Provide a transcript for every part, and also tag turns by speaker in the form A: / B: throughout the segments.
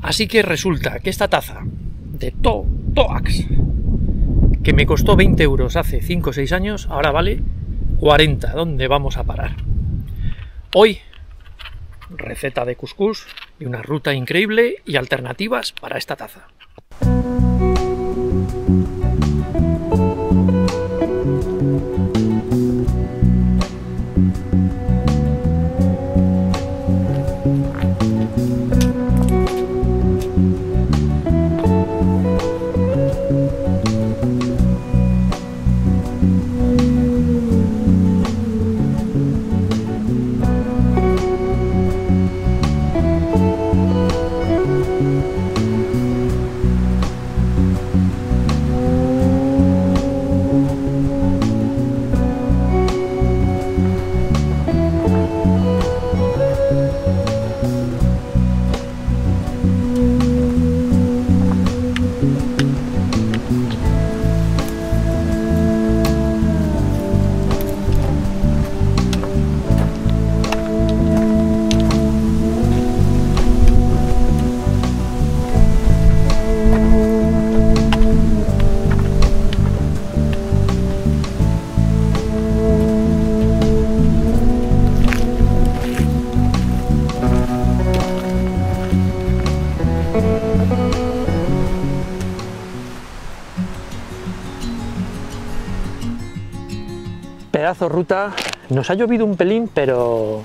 A: Así que resulta que esta taza de Toax, que me costó 20 euros hace 5 o 6 años, ahora vale 40. ¿Dónde vamos a parar? Hoy, receta de cuscús y una ruta increíble y alternativas para esta taza. Pedazo ruta, nos ha llovido un pelín, pero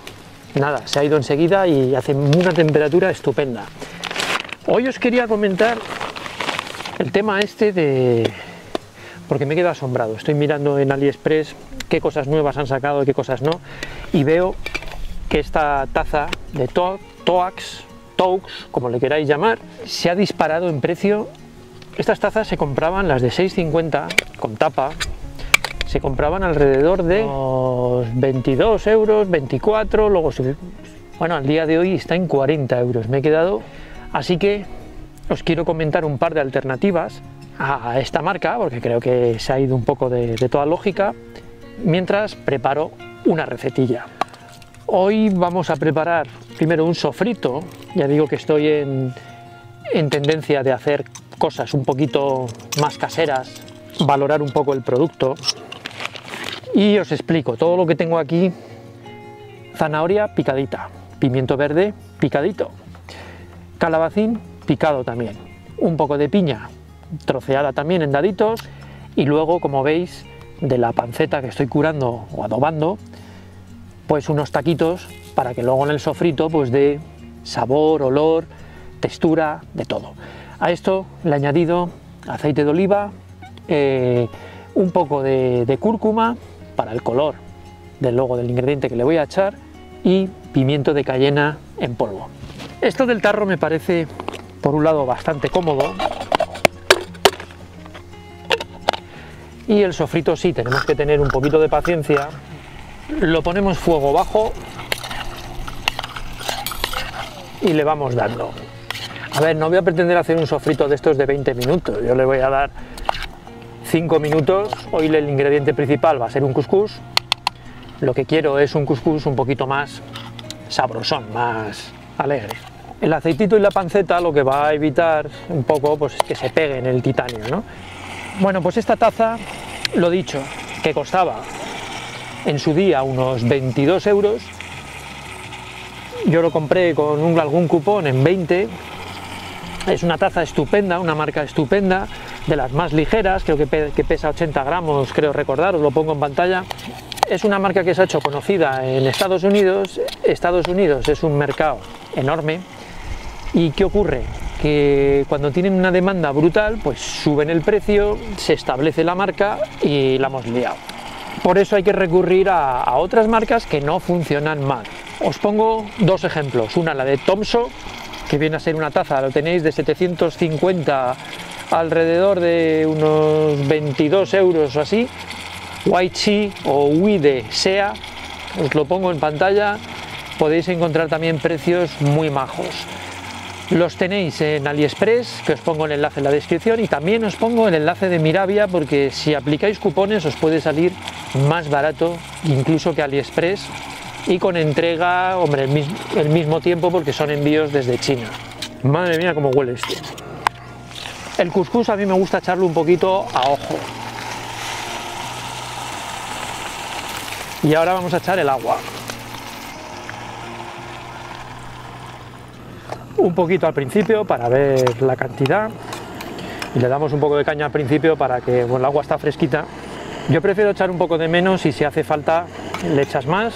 A: nada, se ha ido enseguida y hace una temperatura estupenda. Hoy os quería comentar el tema porque me he quedado asombrado. Estoy mirando en AliExpress qué cosas nuevas han sacado y qué cosas no, y veo que esta taza de Toax, como le queráis llamar, se ha disparado en precio. Estas tazas se compraban, las de 6,50 con tapa, se compraban alrededor de los 22 euros, 24, luego bueno, al día de hoy está en 40 euros, me he quedado. Así que os quiero comentar un par de alternativas a esta marca, porque creo que se ha ido un poco de toda lógica, mientras preparo una recetilla. Hoy vamos a preparar primero un sofrito. Ya digo que estoy en tendencia de hacer cosas un poquito más caseras, valorar un poco el producto. Y os explico todo lo que tengo aquí: zanahoria picadita, pimiento verde picadito, calabacín picado también, un poco de piña troceada también en daditos, y luego, como veis, de la panceta que estoy curando o adobando, pues unos taquitos para que luego en el sofrito pues dé sabor, olor, textura, de todo. A esto le he añadido aceite de oliva, un poco de cúrcuma para el color del logo del ingrediente que le voy a echar, y pimiento de cayena en polvo. Esto del tarro me parece, por un lado, bastante cómodo, y el sofrito sí, tenemos que tener un poquito de paciencia. Lo ponemos fuego bajo y le vamos dando. A ver, no voy a pretender hacer un sofrito de estos de 20 minutos, yo le voy a dar 5 minutos. Hoy el ingrediente principal va a ser un cuscús. Lo que quiero es un cuscús un poquito más sabrosón, más alegre. El aceitito y la panceta lo que va a evitar un poco pues que se pegue en el titanio, ¿no? Bueno, pues esta taza, lo dicho, que costaba en su día unos 22 euros, yo lo compré con algún cupón en 20. Es una taza estupenda, una marca estupenda, de las más ligeras, creo que pesa 80 gramos, creo recordar, os lo pongo en pantalla. Es una marca que se ha hecho conocida en Estados Unidos. Estados Unidos es un mercado enorme, y ¿qué ocurre? Que cuando tienen una demanda brutal, pues suben el precio, se establece la marca y la hemos liado. Por eso hay que recurrir a otras marcas que no funcionan mal. Os pongo dos ejemplos, una la de Thomson, que viene a ser una taza, lo tenéis de 750, alrededor de unos 22 euros o así. Waichi o Wii de SEA, os lo pongo en pantalla, podéis encontrar también precios muy majos. Los tenéis en AliExpress, que os pongo el enlace en la descripción, y también os pongo el enlace de Mirabia, porque si aplicáis cupones os puede salir más barato incluso que AliExpress, y con entrega, hombre, el mismo tiempo, porque son envíos desde China. Madre mía, cómo huele esto. El cuscús a mí me gusta echarlo un poquito a ojo. Y ahora vamos a echar el agua. Un poquito al principio para ver la cantidad. Y le damos un poco de caña al principio para que, bueno, el agua está fresquita. Yo prefiero echar un poco de menos y si hace falta le echas más.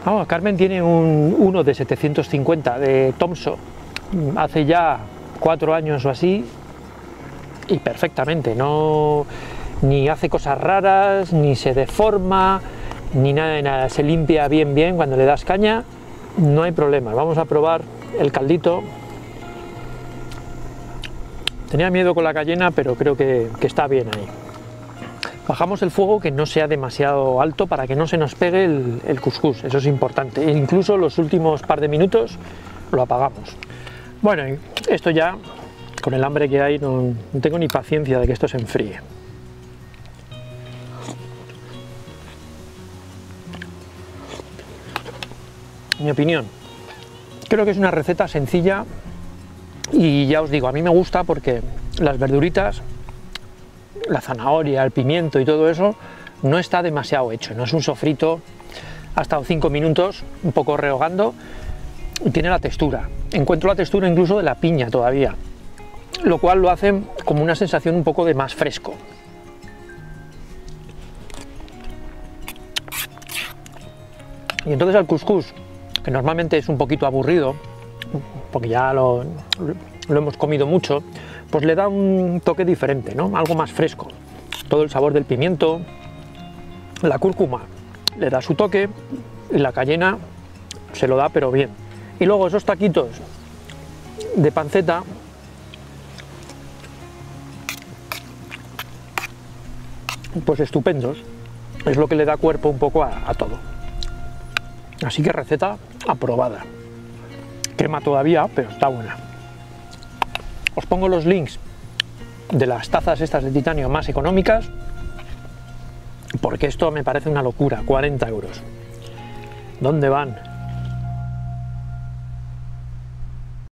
A: Vamos, Carmen tiene uno de 750 de Thomson. Hace ya 4 años o así. Y perfectamente, no ni hace cosas raras, ni se deforma, ni nada de nada. Se limpia bien cuando le das caña. No hay problema. Vamos a probar el caldito. Tenía miedo con la cayena, pero creo que está bien ahí. Bajamos el fuego, que no sea demasiado alto para que no se nos pegue el cuscús, eso es importante. E incluso los últimos par de minutos lo apagamos. Bueno, esto ya, con el hambre que hay, no tengo ni paciencia de que esto se enfríe. Mi opinión, creo que es una receta sencilla y ya os digo, a mí me gusta porque las verduritas, la zanahoria, el pimiento y todo eso no está demasiado hecho, no es un sofrito. Ha estado 5 minutos un poco rehogando y tiene la textura. Encuentro la textura incluso de la piña todavía, lo cual lo hace como una sensación un poco de más fresco. Y entonces al cuscús, que normalmente es un poquito aburrido, porque ya lo hemos comido mucho, pues le da un toque diferente, ¿no? Algo más fresco. Todo el sabor del pimiento, la cúrcuma le da su toque y la cayena se lo da pero bien. Y luego esos taquitos de panceta, pues estupendos. Es lo que le da cuerpo un poco a todo. Así que receta aprobada. Crema todavía, pero está buena. Os pongo los links de las tazas estas de titanio más económicas, porque esto me parece una locura, 40 euros. ¿Dónde van?